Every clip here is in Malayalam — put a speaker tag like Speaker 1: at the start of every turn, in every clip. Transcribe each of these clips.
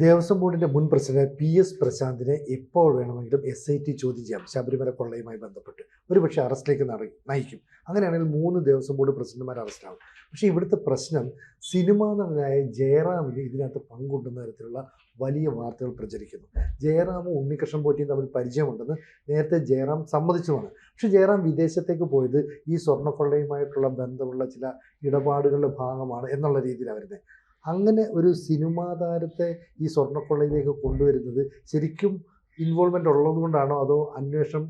Speaker 1: ദേവസ്വം ബോർഡിന്റെ മുൻ പ്രസിഡന്റ് PS പ്രശാന്തിനെ എപ്പോൾ വേണമെങ്കിലും SIT ചോദ്യം ചെയ്യാം ശബരിമല കൊള്ളയുമായി ബന്ധപ്പെട്ട്. ഒരുപക്ഷെ അറസ്റ്റിലേക്ക് നയിക്കും. അങ്ങനെയാണെങ്കിൽ 3 ദേവസ്വം ബോർഡ് പ്രസിഡന്റുമാർ അറസ്റ്റാവും. പക്ഷേ ഇവിടുത്തെ പ്രശ്നം സിനിമാ നടനായ ജയറാമിന് ഇതിനകത്ത് പങ്കുണ്ടെന്ന തരത്തിലുള്ള വലിയ വാർത്തകൾ പ്രചരിക്കുന്നു. ജയറാമും ഉണ്ണികൃഷ്ണൻ പോറ്റിയും തമ്മിൽ പരിചയമുണ്ടെന്ന് നേരത്തെ ജയറാം സമ്മതിച്ചുമാണ്. പക്ഷേ ജയറാം വിദേശത്തേക്ക് പോയത് ഈ സ്വർണ്ണക്കൊള്ളയുമായിട്ടുള്ള ബന്ധമുള്ള ചില ഇടപാടുകളുടെ ഭാഗമാണ് എന്നുള്ള രീതിയിലാണ് വരുന്നത്. അങ്ങനെ ഒരു സിനിമാ താരത്തെ ഈ സ്വർണ്ണക്കൊള്ളയിലേക്ക് കൊണ്ടുവരുന്നത് ശരിക്കും ഇൻവോൾവ്മെൻ്റ് ഉള്ളത് കൊണ്ടാണോ അതോ അന്വേഷണം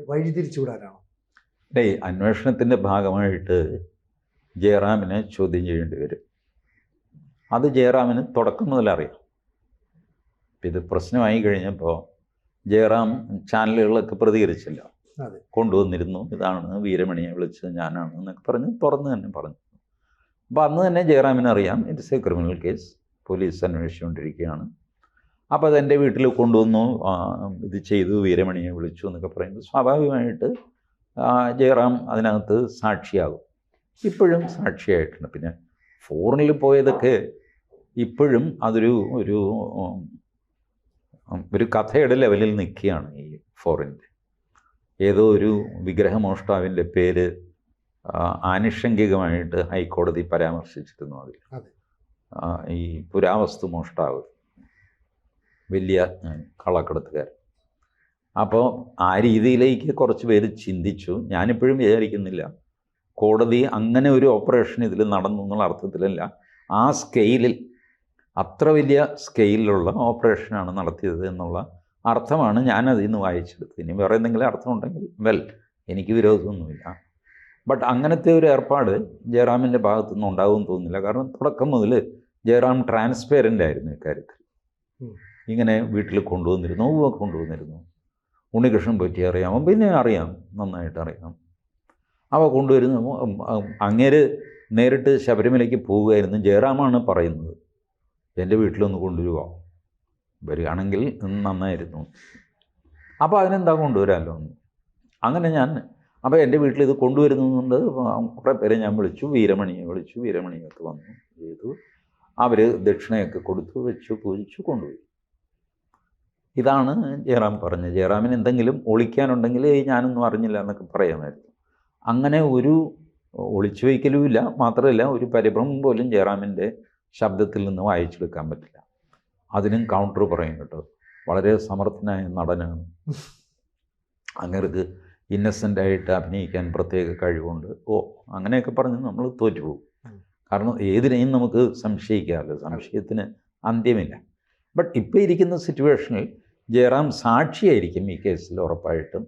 Speaker 1: വഴിതിരിച്ചു വിടാനാണോ?
Speaker 2: അന്വേഷണത്തിൻ്റെ ഭാഗമായിട്ട് ജയറാമിനെ ചോദ്യം ചെയ്യേണ്ടി വരും. അത് ജയറാമിന് തുടക്കം മുതലറിയാം. ഇത് പ്രശ്നമായി കഴിഞ്ഞപ്പോൾ ജയറാം ചാനലുകളൊക്കെ പ്രതികരിച്ചില്ല. കൊണ്ടുവന്നിരുന്നു, ഇതാണ് വീരമണിയെ വിളിച്ചത് ഞാനാണ് എന്നൊക്കെ പറഞ്ഞ് തുറന്ന് തന്നെ പറഞ്ഞു. അപ്പോൾ അന്ന് തന്നെ ജയറാമിന് അറിയാം it's a criminal case, police അന്വേഷിച്ചുകൊണ്ടിരിക്കുകയാണ്. അപ്പോൾ അതെൻ്റെ വീട്ടിൽ കൊണ്ടുവന്നു, ഇത് ചെയ്തു, വീരമണിയെ വിളിച്ചു എന്നൊക്കെ പറയുമ്പോൾ സ്വാഭാവികമായിട്ട് ജയറാം അതിനകത്ത് സാക്ഷിയാകും. ഇപ്പോഴും സാക്ഷിയായിട്ടുണ്ട്. പിന്നെ ഫോറിനിൽ പോയതൊക്കെ ഇപ്പോഴും അതൊരു ഒരു ഒരു കഥയുടെ ലെവലിൽ നിൽക്കുകയാണ്. ഈ ഫോറിൻ്റെ ഏതോ ഒരു വിഗ്രഹമോഷ്ടാവിൻ്റെ പേര് ആനുഷംഗികമായിട്ട് ഹൈക്കോടതി പരാമർശിച്ചിരുന്നു. അതിൽ ഈ പുരാവസ്തു മോഷ്ടാവ്, വലിയ കള്ളക്കടത്തുകാരൻ. അപ്പോൾ ആ രീതിയിലേക്ക് കുറച്ച് പേര് ചിന്തിച്ചു. ഞാനിപ്പോഴും വിചാരിക്കുന്നില്ല കോടതി അങ്ങനെ ഒരു ഓപ്പറേഷൻ ഇതിൽ നടന്നു എന്നുള്ള അർത്ഥത്തിലല്ല, ആ സ്കെയിലിൽ, അത്ര വലിയ സ്കെയിലുള്ള ഓപ്പറേഷനാണ് നടത്തിയത് എന്നുള്ള അർത്ഥമാണ് ഞാനതിൽ നിന്ന് വായിച്ചെടുത്തത്. ഇനി വേറെ എന്തെങ്കിലും അർത്ഥമുണ്ടെങ്കിൽ എനിക്ക് വിരോധമൊന്നുമില്ല. ബട്ട് അങ്ങനത്തെ ഒരു ഏർപ്പാട് ജയറാമിൻ്റെ ഭാഗത്തുനിന്ന് ഉണ്ടാകുമെന്ന് തോന്നുന്നില്ല. കാരണം തുടക്കം മുതൽ ജയറാം ട്രാൻസ്പെറൻ്റ് ആയിരുന്നു ഇക്കാര്യത്തിൽ. ഇങ്ങനെ വീട്ടിൽ കൊണ്ടുവന്നിരുന്നു. ഉണ്ണികൃഷ്ണൻ പറ്റി അറിയാമോ? പിന്നെ അറിയാം, നന്നായിട്ട് അറിയാം. അവ കൊണ്ടുവരുന്നു. അങ്ങേര് നേരിട്ട് ശബരിമലയ്ക്ക് പോവുകയായിരുന്നു. ജയറാമാണ് പറയുന്നത്, എൻ്റെ വീട്ടിലൊന്ന് കൊണ്ടുവരുമോ, വരികയാണെങ്കിൽ നന്നായിരുന്നു. അപ്പോൾ അതിനെന്താ കൊണ്ടുവരാമല്ലോ എന്ന്. അങ്ങനെ അപ്പോൾ എൻ്റെ വീട്ടിൽ ഇത് കൊണ്ടുവരുന്നുണ്ട്. കുറേ പേരെ ഞാൻ വിളിച്ചു, വീരമണിയൊക്കെ വന്നു ചെയ്തു. അവർ ദക്ഷിണയൊക്കെ കൊടുത്തു, വെച്ചു, പൂജിച്ചു, കൊണ്ടുപോയി. ഇതാണ് ജയറാം പറഞ്ഞത്. ജയറാമിന് എന്തെങ്കിലും ഒളിക്കാനുണ്ടെങ്കിൽ ഞാനൊന്നും അറിഞ്ഞില്ല എന്നൊക്കെ പറയാമായിരുന്നു. അങ്ങനെ ഒരു ഒളിച്ചു വയ്ക്കലുമില്ല. മാത്രമല്ല, ഒരു പരിഭ്രമം പോലും ജയറാമിൻ്റെ ശബ്ദത്തിൽ നിന്ന് വായിച്ചെടുക്കാൻ പറ്റില്ല. അതിനും കൗണ്ടർ പറയും കേട്ടോ. വളരെ സമർത്ഥനായ നടനാണ്, അങ്ങേർക്ക് ഇന്നസെൻ്റായിട്ട് അഭിനയിക്കാൻ പ്രത്യേക കഴിവുണ്ട്, അങ്ങനെയൊക്കെ പറഞ്ഞ് നമ്മൾ തോറ്റുപോകും. കാരണം ഏതിനെയും നമുക്ക് സംശയിക്കാമല്ലോ, സംശയത്തിന് അന്ത്യമില്ല. ബട്ട് ഇപ്പോൾ ഇരിക്കുന്ന സിറ്റുവേഷനിൽ ജയറാം സാക്ഷിയായിരിക്കും ഈ കേസിൽ ഉറപ്പായിട്ടും.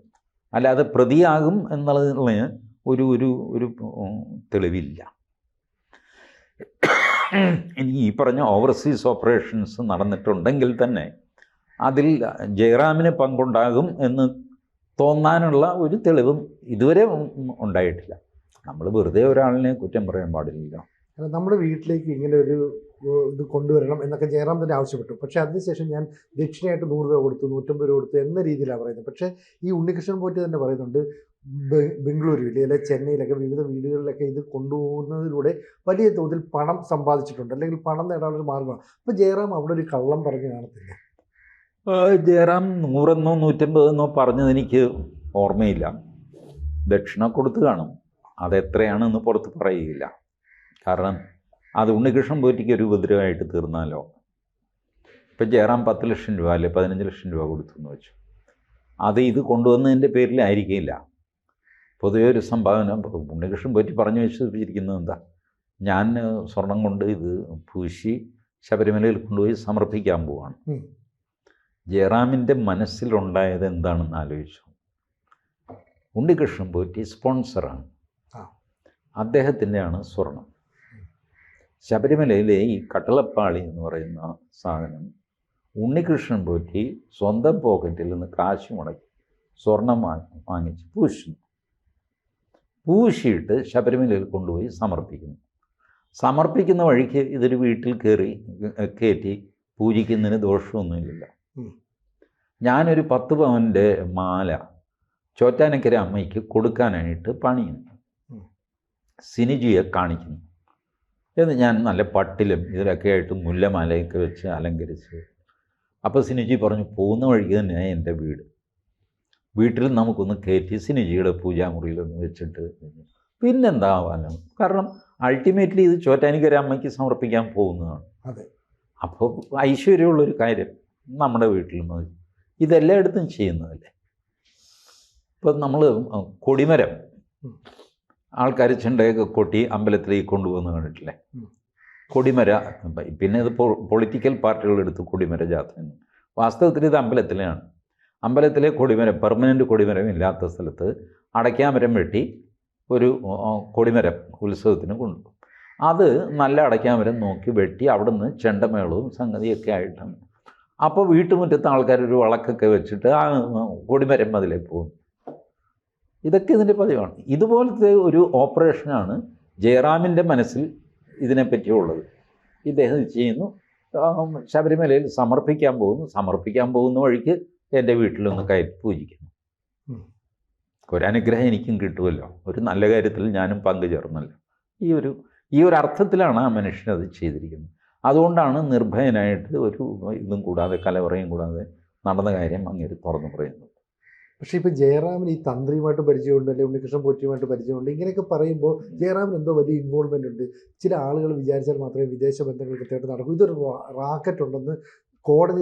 Speaker 2: അല്ലാതെ പ്രതിയാകും എന്നുള്ളതിന് ഒരു തെളിവില്ല. ഇനി ഈ പറഞ്ഞ ഓവർസീസ് ഓപ്പറേഷൻസ് നടന്നിട്ടുണ്ടെങ്കിൽ തന്നെ അതിൽ ജയറാമിന് പങ്കുണ്ടാകും എന്ന് തോന്നാനുള്ള ഒരു തെളിവും ഇതുവരെ ഉണ്ടായിട്ടില്ല. നമ്മൾ വെറുതെ ഒരാളിനെ കുറ്റം പറയാൻ പാടില്ലല്ലോ.
Speaker 1: നമ്മുടെ വീട്ടിലേക്ക് ഇങ്ങനെ ഒരു ഇത് കൊണ്ടുവരണം എന്നൊക്കെ ജയറാം തന്നെ ആവശ്യപ്പെട്ടു. പക്ഷേ അതിനുശേഷം ഞാൻ ദക്ഷിണയായിട്ട് 100 രൂപ കൊടുത്തു, 150 രൂപ കൊടുത്തു എന്ന രീതിയിലാണ് പറയുന്നത്. പക്ഷേ ഈ ഉണ്ണികൃഷ്ണൻ പോറ്റി തന്നെ പറയുന്നുണ്ട്, ബംഗളൂരുവിൽ അല്ലെങ്കിൽ ചെന്നൈയിലൊക്കെ വിവിധ വീടുകളിലൊക്കെ ഇത് കൊണ്ടുപോകുന്നതിലൂടെ വലിയ തോതിൽ പണം സമ്പാദിച്ചിട്ടുണ്ട്, അല്ലെങ്കിൽ പണം നേടാനൊരു മാർഗമാണ്. അപ്പോൾ ജയറാം അവിടെ ഒരു കള്ളം പറഞ്ഞ് കാണത്തില്ല.
Speaker 2: ജയറാം 100 150 പറഞ്ഞതെനിക്ക് ഓർമ്മയില്ല. ദക്ഷിണ കൊടുത്തു കാണും. അതെത്രയാണെന്ന് പുറത്ത് പറയുകയില്ല. കാരണം അത് ഉണ്ണികൃഷ്ണൻ പോറ്റിക്ക് ഒരു ഉപദ്രവമായിട്ട് തീർന്നാലോ. ഇപ്പം ജയറാം 10 ലക്ഷം രൂപ അല്ലെ 15 ലക്ഷം രൂപ കൊടുത്തു എന്ന് വെച്ചു. അത് ഇത് കൊണ്ടുവന്നതിൻ്റെ പേരിലായിരിക്കില്ല. പൊതുവെ ഒരു സംഭാവന ഉണ്ണികൃഷ്ണൻ പോറ്റി പറഞ്ഞു വെച്ചിരിക്കുന്നത് എന്താ, ഞാൻ സ്വർണം കൊണ്ട് ഇത് പൂശി ശബരിമലയിൽ കൊണ്ടുപോയി സമർപ്പിക്കാൻ പോവാണ്. ജയറാമിൻ്റെ മനസ്സിലുണ്ടായത് എന്താണെന്ന് ആലോചിച്ചു. ഉണ്ണികൃഷ്ണൻ പോറ്റി സ്പോൺസറാണ്, അദ്ദേഹത്തിൻ്റെയാണ് സ്വർണം. ശബരിമലയിലെ ഈ കട്ടളപ്പാളി എന്ന് പറയുന്ന സാധനം ഉണ്ണികൃഷ്ണൻ പോറ്റി സ്വന്തം പോക്കറ്റിൽ നിന്ന് കാശ് മുടക്കി സ്വർണം വാങ്ങിച്ച് പൂശിയിട്ട് ശബരിമലയിൽ കൊണ്ടുപോയി സമർപ്പിക്കുന്ന വഴിക്ക് ഇതൊരു വീട്ടിൽ കയറ്റി പൂജിക്കുന്നതിന് ദോഷമൊന്നുമില്ല. ഞാനൊരു 10 പവൻ്റെ മാല ചോറ്റാനിക്കര അമ്മയ്ക്ക് കൊടുക്കാനായിട്ട് പണിയുന്നു. സിനിജിയെ കാണിക്കുന്നു. എന്ന് ഞാൻ നല്ല പട്ടിലും ഇതിലൊക്കെ ആയിട്ട് മുല്ലമാലയൊക്കെ വെച്ച് അലങ്കരിച്ച്. അപ്പോൾ സിനുജി പറഞ്ഞു, പോകുന്ന വഴിക്ക് തന്നെയാണ് എൻ്റെ വീട്, വീട്ടിൽ നമുക്കൊന്ന് കയറ്റി സിനുജിയുടെ പൂജാമുറിയിലൊന്ന് വെച്ചിട്ട് പിന്നെന്താ ആവാനോ, കാരണം അൾട്ടിമേറ്റ്ലി ഇത് ചോറ്റാനിക്കര അമ്മയ്ക്ക് സമർപ്പിക്കാൻ പോകുന്നതാണ്.
Speaker 1: അതെ.
Speaker 2: അപ്പോൾ ഐശ്വര്യമുള്ളൊരു കാര്യം നമ്മുടെ വീട്ടിൽ മതി. ഇതെല്ലായിടത്തും ചെയ്യുന്നതല്ലേ. ഇപ്പം നമ്മൾ കൊടിമരം ആൾക്കാർ ചെണ്ടയൊക്കെ കൊട്ടി അമ്പലത്തിലേക്ക് കൊണ്ടുപോകുന്ന കണ്ടിട്ടില്ലേ. കൊടിമര, പിന്നെ ഇത് പൊളിറ്റിക്കൽ പാർട്ടികളെടുത്ത് കൊടിമര ജാഥ. വാസ്തവത്തിൽ ഇത് അമ്പലത്തിലെയാണ്. അമ്പലത്തിലെ കൊടിമരം, പെർമനൻ്റ് കൊടിമരം ഇല്ലാത്ത സ്ഥലത്ത് അടയ്ക്കാമരം വെട്ടി ഒരു കൊടിമരം ഉത്സവത്തിന് കൊണ്ടുപോകും. അത് നല്ല അടയ്ക്കാമരം നോക്കി വെട്ടി അവിടെ നിന്ന് ചെണ്ടമേളവും സംഗതിയൊക്കെ ആയിട്ടാണ്. അപ്പോൾ വീട്ടുമുറ്റത്ത് ആൾക്കാർ ഒരു വളക്കൊക്കെ വെച്ചിട്ട് ആ കൊടിമരം അതിലേ പോകുന്നു. ഇതൊക്കെ ഇതിൻ്റെ പതിവാണ്. ഇതുപോലത്തെ ഒരു ഓപ്പറേഷനാണ് ജയറാമിൻ്റെ മനസ്സിൽ ഇതിനെപ്പറ്റിയുള്ളത്. ഇദ്ദേഹം ചെയ്യുന്നു, ശബരിമലയിൽ സമർപ്പിക്കാൻ പോകുന്ന വഴിക്ക് എൻ്റെ വീട്ടിലൊന്ന് കയറ്റി പൂജിക്കുന്നു. ഒരനുഗ്രഹം എനിക്കും കിട്ടുമല്ലോ, ഒരു നല്ല കാര്യത്തിൽ ഞാനും പങ്കുചേർന്നല്ലോ. ഈ ഒരു അർത്ഥത്തിലാണ് ആ മനുഷ്യനത് ചെയ്തിരിക്കുന്നത്. അതുകൊണ്ടാണ് നിർഭയനായിട്ട് ഒരു ഇതും കൂടാതെ, കലവറയും കൂടാതെ നടന്ന കാര്യം അങ്ങേര് തുറന്നു പറയുന്നത്.
Speaker 1: പക്ഷേ ഇപ്പോൾ ജയറാമിന് ഈ തന്ത്രിയുമായിട്ട് പരിചയമുണ്ട്, അല്ലെങ്കിൽ ഉണ്ണികൃഷ്ണൻ പോറ്റിയുമായിട്ട് പരിചയമുണ്ട്, ഇങ്ങനെയൊക്കെ പറയുമ്പോൾ ജയറാമിന് എന്തോ വലിയ ഇൻവോൾവ്മെൻ്റ് ഉണ്ട്. ചില ആളുകൾ വിചാരിച്ചാൽ മാത്രമേ വിദേശ ബന്ധങ്ങൾ കൃത്യമായിട്ട് നടക്കൂ, ഇതൊരു റാക്കറ്റ് ഉണ്ടെന്ന്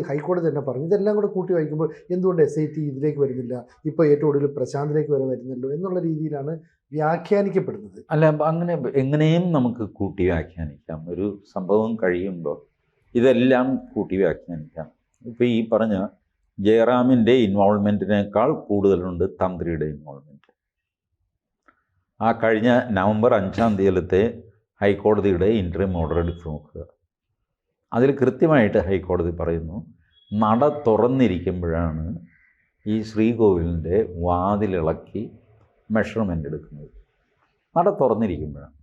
Speaker 1: ഹൈക്കോടതി തന്നെ പറഞ്ഞു. ഇതെല്ലാം കൂടെ കൂട്ടി വായിക്കുമ്പോൾ എന്തുകൊണ്ട് SIT ഇതിലേക്ക് വരുന്നില്ല, ഇപ്പോൾ ഏറ്റവും ഒടുവിൽ പ്രശാന്തിലേക്ക് വരെ വരുന്നല്ലോ എന്നുള്ള രീതിയിലാണ് വ്യാഖ്യാനിക്കപ്പെടുന്നത്.
Speaker 2: അല്ല, അങ്ങനെ എങ്ങനെയും നമുക്ക് കൂട്ടി വ്യാഖ്യാനിക്കാം. ഒരു സംഭവം കഴിയുമ്പോൾ ഇതെല്ലാം കൂട്ടി വ്യാഖ്യാനിക്കാം. ഇപ്പോൾ ഈ പറഞ്ഞ ജയറാമിൻ്റെ ഇൻവോൾവ്മെൻറ്റിനേക്കാൾ കൂടുതലുണ്ട് തന്ത്രിയുടെ ഇൻവോൾവ്മെൻറ്റ്. ആ കഴിഞ്ഞ നവംബർ 5 ഹൈക്കോടതിയുടെ ഇൻട്രീം ഓർഡർ എടുത്ത് നോക്കുക. അതിൽ കൃത്യമായിട്ട് ഹൈക്കോടതി പറയുന്നു, നട തുറന്നിരിക്കുമ്പോഴാണ് ഈ ശ്രീകോവിലിൻ്റെ വാതിലിളക്കി മെഷർമെൻ്റ് എടുക്കുന്നത്. നട തുറന്നിരിക്കുമ്പോഴാണ്.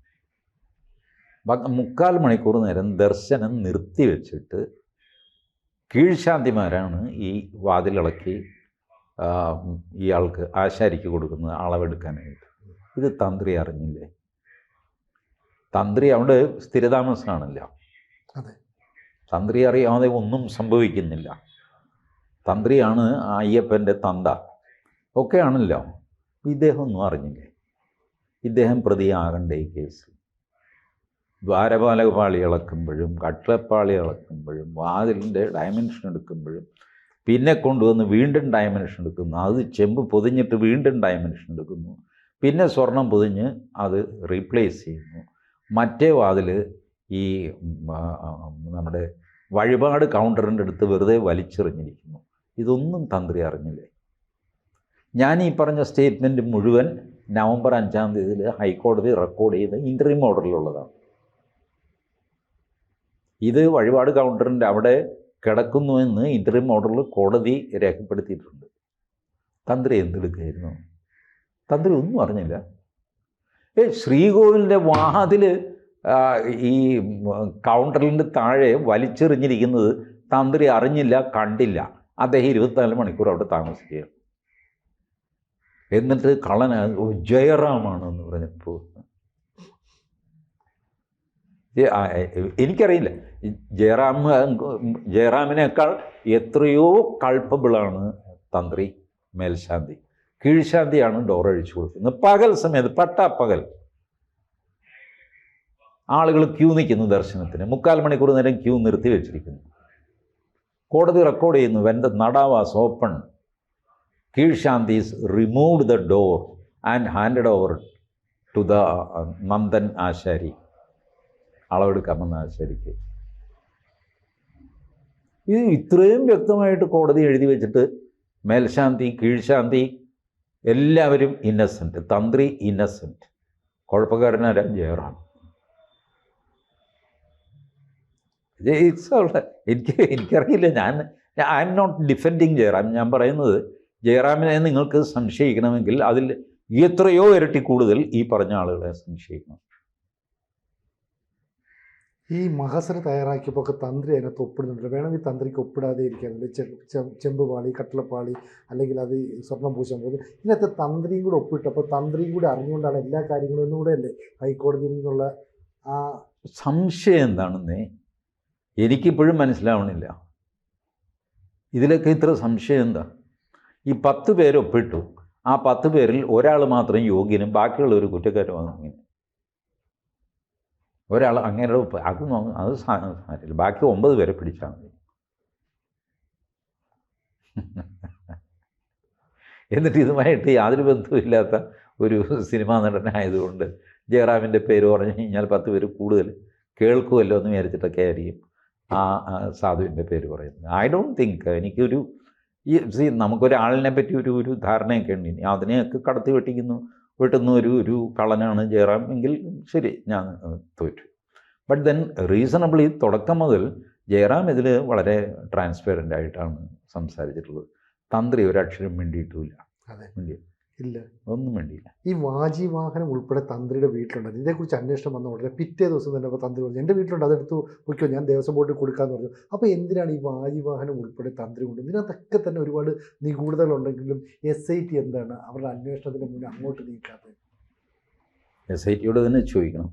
Speaker 2: 3/4 മണിക്കൂർ നേരം ദർശനം നിർത്തിവെച്ചിട്ട് കീഴ്ശാന്തിമാരാണ് ഈ വാതിലിളക്കി ഇയാൾക്ക് ആശാരിക്ക് കൊടുക്കുന്നത് അളവെടുക്കാനായിട്ട്. ഇത് തന്ത്രി അറിഞ്ഞില്ലേ? തന്ത്രി അവിടെ സ്ഥിരതാമസമാണല്ലോ.
Speaker 1: അതെ.
Speaker 2: തന്ത്രി അറിയാതെ ഒന്നും സംഭവിക്കുന്നില്ല. തന്ത്രിയാണ് അയ്യപ്പൻ്റെ തന്ത ഒക്കെയാണല്ലോ. ഇദ്ദേഹം ഒന്നും അറിഞ്ഞില്ലേ? ഇദ്ദേഹം പ്രതിയാകണ്ടേ ഈ കേസിൽ? ദ്വാരപാലകപാളി ഇളക്കുമ്പോഴും കട്ടിളപ്പാളി ഇളക്കുമ്പോഴും വാതിലിൻ്റെ ഡയമെൻഷൻ എടുക്കുമ്പോഴും പിന്നെ കൊണ്ടുവന്ന് വീണ്ടും ഡയമെൻഷൻ എടുക്കുന്നു, അത് ചെമ്പ് പൊതിഞ്ഞിട്ട് വീണ്ടും ഡയമെൻഷൻ എടുക്കുന്നു, പിന്നെ സ്വർണം പൊതിഞ്ഞ് അത് റീപ്ലേസ് ചെയ്യുന്നു. മറ്റേ വാതിൽ ഈ നമ്മുടെ വഴിപാട് കൗണ്ടറിൻ്റെ അടുത്ത് വെറുതെ വലിച്ചെറിഞ്ഞിരിക്കുന്നു. ഇതൊന്നും തന്ത്രി അറിഞ്ഞില്ലേ? ഞാൻ ഈ പറഞ്ഞ സ്റ്റേറ്റ്മെൻറ്റ് മുഴുവൻ നവംബർ 5 ഹൈക്കോടതി റെക്കോർഡ് ചെയ്ത ഇൻട്രീം ഓർഡറിലുള്ളതാണ്. ഇത് വഴിപാട് കൗണ്ടറിൻ്റെ അവിടെ കിടക്കുന്നുവെന്ന് ഇൻട്രീം ഓർഡറിൽ കോടതി രേഖപ്പെടുത്തിയിട്ടുണ്ട്. തന്ത്രി എന്തെടുക്കായിരുന്നു? തന്ത്രി ഒന്നും അറിഞ്ഞില്ല. ശ്രീകോവിലിൻ്റെ വാതിൽ ഈ കൗണ്ടറിൻ്റെ താഴെ വലിച്ചെറിഞ്ഞിരിക്കുന്നത് തന്ത്രി അറിഞ്ഞില്ല, കണ്ടില്ല. അദ്ദേഹം 24 മണിക്കൂർ അവിടെ താമസിക്കുക. എന്നിട്ട് കള്ളന ജയറാമാണെന്ന് പറഞ്ഞപ്പോൾ എനിക്കറിയില്ല. ജയറാമിനേക്കാൾ എത്രയോ കൾപ്പബിളാണ് തന്ത്രി മേൽശാന്തി. കീഴ്ശാന്തിയാണ് ഡോർ അഴിച്ചു കൊടുക്കുന്നത്. പകൽ സമയത്ത് പട്ടാപ്പകൽ ആളുകൾ ക്യൂ നിൽക്കുന്നു ദർശനത്തിന്. 3/4 മണിക്കൂർ നേരം ക്യൂ നിർത്തി വെച്ചിരിക്കുന്നു. കോടതി റെക്കോർഡ് ചെയ്യുന്നു, when the nada was open keezhshanthis removed the door and handed over to the Nandan Ashari, അളവെടുക്കാമെന്ന ആശാരിക്ക്. ഇത് ഇത്രയും വ്യക്തമായിട്ട് കോടതി എഴുതി വെച്ചിട്ട് മേൽശാന്തി, കീഴ്ശാന്തി എല്ലാവരും ഇന്നസെൻറ്റ്, തന്ത്രി ഇന്നസെൻറ്റ്. കുഴപ്പക്കാരനാരാ? ജയറാം. എനിക്കറിയില്ല. I am not defending Jayaram. ഞാൻ പറയുന്നത്, ജയറാമിനെ നിങ്ങൾക്ക് സംശയിക്കണമെങ്കിൽ അതിൽ എത്രയോ ഇരട്ടി കൂടുതൽ ഈ പറഞ്ഞ ആളുകളെ സംശയിക്കണം.
Speaker 1: ഈ മഹസർ തയ്യാറാക്കിയപ്പോൾ ഒക്കെ തന്ത്രി അതിനകത്ത് ഒപ്പിടുന്നുണ്ട്. വേണമെങ്കിൽ തന്ത്രിക്ക് ഒപ്പിടാതെ ഇരിക്കാറുണ്ട്. ചെമ്പ് പാളി, കട്ടിളപ്പാളി, അല്ലെങ്കിൽ അത് സ്വർണ്ണം പൂശാൻ പോകുന്നത്. ഇതിനകത്ത് തന്ത്രിയും കൂടെ ഒപ്പിട്ടപ്പോൾ തന്ത്രിയും കൂടെ അറിഞ്ഞുകൊണ്ടാണ് എല്ലാ കാര്യങ്ങളും എന്നുകൂടെ അല്ലേ ഹൈക്കോടതിയിൽ നിന്നുള്ള ആ
Speaker 2: സംശയം എന്താണെന്നേ എനിക്കിപ്പോഴും മനസ്സിലാവണില്ല. ഇതിലൊക്കെ ഇത്ര സംശയം എന്താ? ഈ 10 പേര് ഒപ്പിട്ടു, ആ 10 പേരിൽ ഒരാൾ മാത്രം യോഗ്യനും ബാക്കിയുള്ളവർ കുറ്റക്കാരുമാണ്. അങ്ങനെ ഒരാൾ അങ്ങനെ അത് സാരില്ല, ബാക്കി 9 പേരെ പിടിച്ചാൽ മതി. എന്നിട്ട് ഇതുമായിട്ട് യാതൊരു ബന്ധവുമില്ലാത്ത ഒരു സിനിമാ നടനായതുകൊണ്ട് ജയറാമിൻ്റെ പേര് പറഞ്ഞു കഴിഞ്ഞാൽ 10 പേര് കൂടുതൽ കേൾക്കുമല്ലോ എന്ന് വിചാരിച്ചിട്ടൊക്കെ ആയിരിക്കും ആ സാധുവിൻ്റെ പേര് പറയുന്നത്. ഐ ഡോണ്ട് തിങ്ക് എനിക്കൊരു നമുക്കൊരാളിനെ പറ്റി ഒരു ധാരണയൊക്കെ ഉണ്ട്. ഇനി അതിനെയൊക്കെ കടത്തി വെട്ടുന്ന ഒരു കള്ളനാണ് ജയറാം എങ്കിൽ ശരി, ഞാൻ തോറ്റു. ബട്ട് ദെൻ റീസണബിളി തുടക്കം മുതൽ ജയറാം ഇതിൽ വളരെ ട്രാൻസ്പെറൻ്റ് ആയിട്ടാണ് സംസാരിച്ചിട്ടുള്ളത്. തന്ത്രി ഒരക്ഷരം മിണ്ടിയിട്ടുമില്ല.
Speaker 1: ഇല്ല,
Speaker 2: ഒന്നും വേണ്ടിയില്ല.
Speaker 1: ഈ വാജി വാഹനം ഉൾപ്പെടെ തന്ത്രിയുടെ വീട്ടിലുണ്ട്. ഇതേക്കുറിച്ച് അന്വേഷണം വന്ന ഉടനെ പിറ്റേ ദിവസം തന്നെ അപ്പോൾ തന്ത്രി പറഞ്ഞു എൻ്റെ വീട്ടിലുണ്ട്, അതെടുത്തു പൊയ്ക്കോ, ഞാൻ ദേവസ്വം ബോർഡിൽ കൊടുക്കാമെന്ന് പറഞ്ഞു. അപ്പോൾ എന്തിനാണ് ഈ വാജി വാഹനം ഉൾപ്പെടെ തന്ത്രി കൊണ്ട്? ഇതിനകത്തൊക്കെ തന്നെ ഒരുപാട് നിഗൂഢതകളുണ്ടെങ്കിലും SIT എന്താണ് അവരുടെ അന്വേഷണത്തിന് മുന്നേ അങ്ങോട്ട് നീക്കാത്തത്?
Speaker 2: SITയോട് തന്നെ ചോദിക്കണം.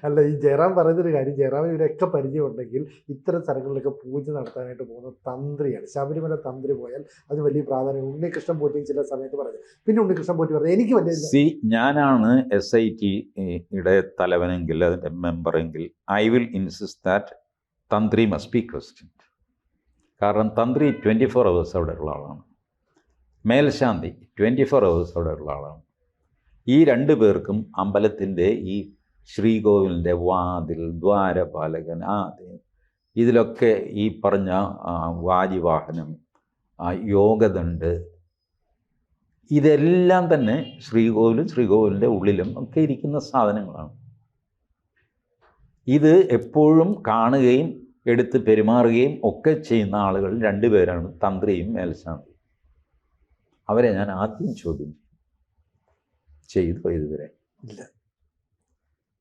Speaker 1: അല്ല, ഈ ജയറാം പറയുന്നൊരു കാര്യം, ജയറാമിന് ഇവരൊക്കെ പരിചയമുണ്ടെങ്കിൽ ഇത്തരം സ്ഥലങ്ങളിലൊക്കെ പൂജ നടത്താനായിട്ട് പോകുന്ന തന്ത്രിയാണ്. ശബരിമല തന്ത്രി പോയാൽ അത് വലിയ പ്രാധാന്യം. ഉണ്ണികൃഷ്ണൻ പോറ്റി ചില സമയത്ത് പറഞ്ഞു, പിന്നെ ഉണ്ണികൃഷ്ണൻ പോറ്റി പറഞ്ഞു എനിക്ക് വലിയ
Speaker 2: ഞാനാണ് SITയുടെ തലവനെങ്കിൽ അതിൻ്റെ മെമ്പറെങ്കിൽ ഐ വിൽ ഇൻസിസ്റ്റ് ദാറ്റ് തന്ത്രി മസ്റ്റ് ബി ക്വസ്റ്റ്യൻ. കാരണം തന്ത്രി 24 hours അവിടെ ഉള്ള ആളാണ്. മേൽശാന്തി 24 hours അവിടെ ഉള്ള ആളാണ്. ഈ 2 പേർക്കും അമ്പലത്തിൻ്റെ ഈ ശ്രീകോവിലിൻ്റെ വാതിൽ, ദ്വാരപാലകൻ, ഇതിലൊക്കെ ഈ പറഞ്ഞ വാജിവാഹനം, യോഗദണ്ഡ്, ഇതെല്ലാം തന്നെ ശ്രീകോവിലിൻ്റെ ഉള്ളിലും ഒക്കെ ഇരിക്കുന്ന സാധനങ്ങളാണ്. ഇത് എപ്പോഴും കാണുകയും എടുത്ത് പെരുമാറുകയും ഒക്കെ ചെയ്യുന്ന ആളുകൾ 2 പേരാണ്, തന്ത്രിയും മേൽശാന്തിയും. അവരെ ഞാൻ ആദ്യം ചോദ്യം ചെയ്തു ഇതുവരെ
Speaker 1: ഇല്ല.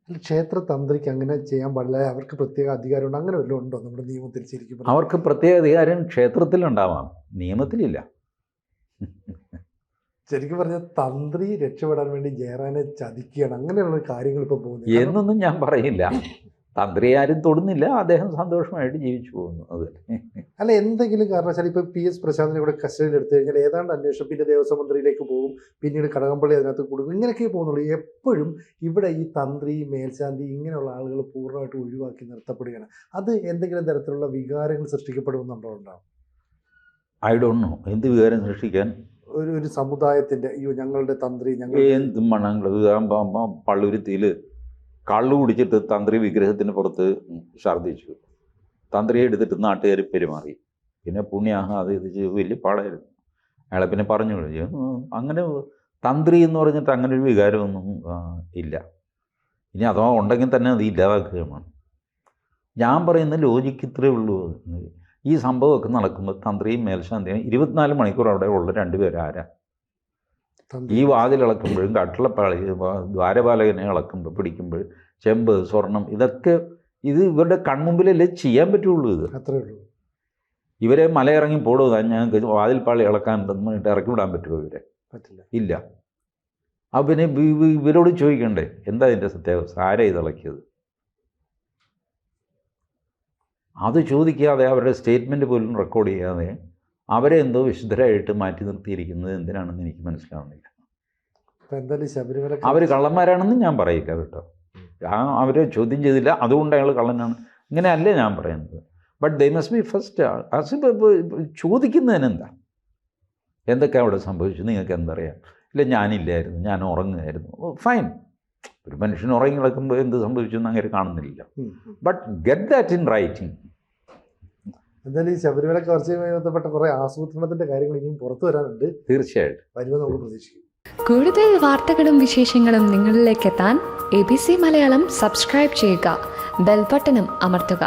Speaker 1: ക്ഷേത്ര തന്ത്രിക്ക് അങ്ങനെ ചെയ്യാൻ പാടില്ല, അവർക്ക് പ്രത്യേക അധികാരമുണ്ട്, അങ്ങനെ വല്ലതും ഉണ്ടോ നമ്മുടെ നിയമത്തിൽ? ശരിക്കും
Speaker 2: അവർക്ക് പ്രത്യേക അധികാരം ക്ഷേത്രത്തിലുണ്ടാവാം, നിയമത്തിലില്ല.
Speaker 1: ശരിക്കും പറഞ്ഞാൽ തന്ത്രി രക്ഷപ്പെടാൻ വേണ്ടി ജയറാനെ ചതിക്കുകയാണ്, അങ്ങനെയുള്ള കാര്യങ്ങൾ ഇപ്പോൾ പോകുന്നത്
Speaker 2: എന്നൊന്നും ഞാൻ പറയില്ല. തന്ത്രി ആരും തൊടുന്നില്ല, അദ്ദേഹം സന്തോഷമായിട്ട് ജീവിച്ചു പോകുന്നു. അത്
Speaker 1: അല്ല, എന്തെങ്കിലും കാരണവശാൽ ഇപ്പോൾ PS പ്രശാന്തിനെ കൂടെ കസ്റ്റഡിയിൽ എടുത്തു കഴിഞ്ഞാൽ ഏതാണ്ട് അന്വേഷണം പിന്നെ ദേവസ്വം മന്ത്രിയിലേക്ക് പോകും, പിന്നീട് കടകംപള്ളി അതിനകത്ത് കൊടുക്കും, ഇങ്ങനെയൊക്കെ പോകുന്നുള്ളൂ. എപ്പോഴും ഇവിടെ ഈ തന്ത്രി, മേൽശാന്തി ഇങ്ങനെയുള്ള ആളുകൾ പൂർണ്ണമായിട്ട് ഒഴിവാക്കി നിർത്തപ്പെടുകയാണ്. അത് എന്തെങ്കിലും തരത്തിലുള്ള വികാരങ്ങൾ സൃഷ്ടിക്കപ്പെടുമെന്നുണ്ടോ? ഉണ്ടാവും.
Speaker 2: I don't know. എന്ത് വികാരം സൃഷ്ടിക്കാൻ?
Speaker 1: ഒരു സമുദായത്തിൻ്റെ ഞങ്ങളുടെ തന്ത്രി
Speaker 2: എന്ത് മണങ്ങൾ പള്ളുരുത്തിയിൽ കള്ളു കുടിച്ചിട്ട് തന്ത്രി വിഗ്രഹത്തിന് പുറത്ത് ഛർദ്ദിച്ചു. തന്ത്രിയെ എടുത്തിട്ട് നാട്ടുകാർ പെരുമാറി. പിന്നെ പുണ്യാഹ അത് ഇത് വലിയ പാടായിരുന്നു. അയാളെ പിന്നെ പറഞ്ഞു അങ്ങനെ തന്ത്രി എന്ന് പറഞ്ഞിട്ട് അങ്ങനെ ഒരു വികാരമൊന്നും ഇല്ല. ഇനി അഥവാ ഉണ്ടെങ്കിൽ തന്നെ അത് ഇല്ലാതാക്കുകയാണ്. ഞാൻ പറയുന്ന ലോജിക്ക് ഇത്രയേ ഉള്ളൂ. ഈ സംഭവമൊക്കെ നടക്കുമ്പോൾ തന്ത്രിയും മേൽശാന്തിയും 24 മണിക്കൂർ അവിടെ ഉള്ള 2 പേര് ആരാ? ഈ വാതിൽ ഇളക്കുമ്പോഴും കട്ടിളപ്പാളി ദ്വാരപാലകനെ ഇളക്കുമ്പോൾ പിടിക്കുമ്പോൾ ചെമ്പ്, സ്വർണം, ഇതൊക്കെ ഇത് ഇവരുടെ കൺമുമ്പിലല്ലേ ചെയ്യാൻ പറ്റുള്ളൂ. ഇത്
Speaker 1: അത്രേ ഉള്ളൂ.
Speaker 2: ഇവരെ മലയിറങ്ങി പോടുക, ഞങ്ങൾക്ക് വാതിൽപ്പാളി ഇളക്കാനുണ്ടെന്ന് ഇറക്കി വിടാൻ പറ്റുമോ? ഇവരെ പറ്റില്ല, ഇല്ല. അപ്പം പിന്നെ ഇവരോട് ചോദിക്കണ്ടേ എന്താ ഇതിൻ്റെ സത്യാവസ്ഥ, ആരാ ഇത് ഇളക്കിയത്? അത് ചോദിക്കാതെ അവരുടെ സ്റ്റേറ്റ്മെൻറ്റ് പോലും റെക്കോർഡ് ചെയ്യാതെ അവരെ എന്തോ വിശുദ്ധരായിട്ട് മാറ്റി നിർത്തിയിരിക്കുന്നത് എന്തിനാണെന്ന് എനിക്ക് മനസ്സിലാവുന്നില്ല. അവർ കള്ളന്മാരാണെന്ന് ഞാൻ പറയില്ല കേട്ടോ. അവരെ ചോദ്യം ചെയ്തില്ല, അതുകൊണ്ട് അയാൾ കള്ളനാണ്, ഇങ്ങനെയല്ലേ ഞാൻ പറയുന്നത്. But they must be first ചോദിക്കുന്നതിനെന്താ, എന്തൊക്കെ അവിടെ സംഭവിച്ചു, നിങ്ങൾക്ക് എന്തറിയാം? ഇല്ല ഞാനില്ലായിരുന്നു, ഞാൻ ഉറങ്ങുമായിരുന്നു. ഫൈൻ, ഒരു മനുഷ്യൻ ഉറങ്ങി കിടക്കുമ്പോൾ എന്ത് സംഭവിച്ചു എന്ന് അങ്ങനെ കാണുന്നില്ല. But get that in writing.
Speaker 1: എന്തായാലും ഈ ശബരിമല കവർച്ചയുമായി ബന്ധപ്പെട്ട കുറേ ആസൂത്രണത്തിൻ്റെ കാര്യങ്ങൾ ഇനിയും പുറത്തു വരാനുണ്ട്.
Speaker 2: തീർച്ചയായിട്ടും
Speaker 1: വരുമെന്ന് നമുക്ക് പ്രതീക്ഷിക്കും.
Speaker 3: കൂടുതൽ വാർത്തകളും വിശേഷങ്ങളും നിങ്ങളിലേക്ക് എത്താൻ ABC മലയാളം സബ്സ്ക്രൈബ് ചെയ്യുക, ബെൽ ബട്ടണും അമർത്തുക.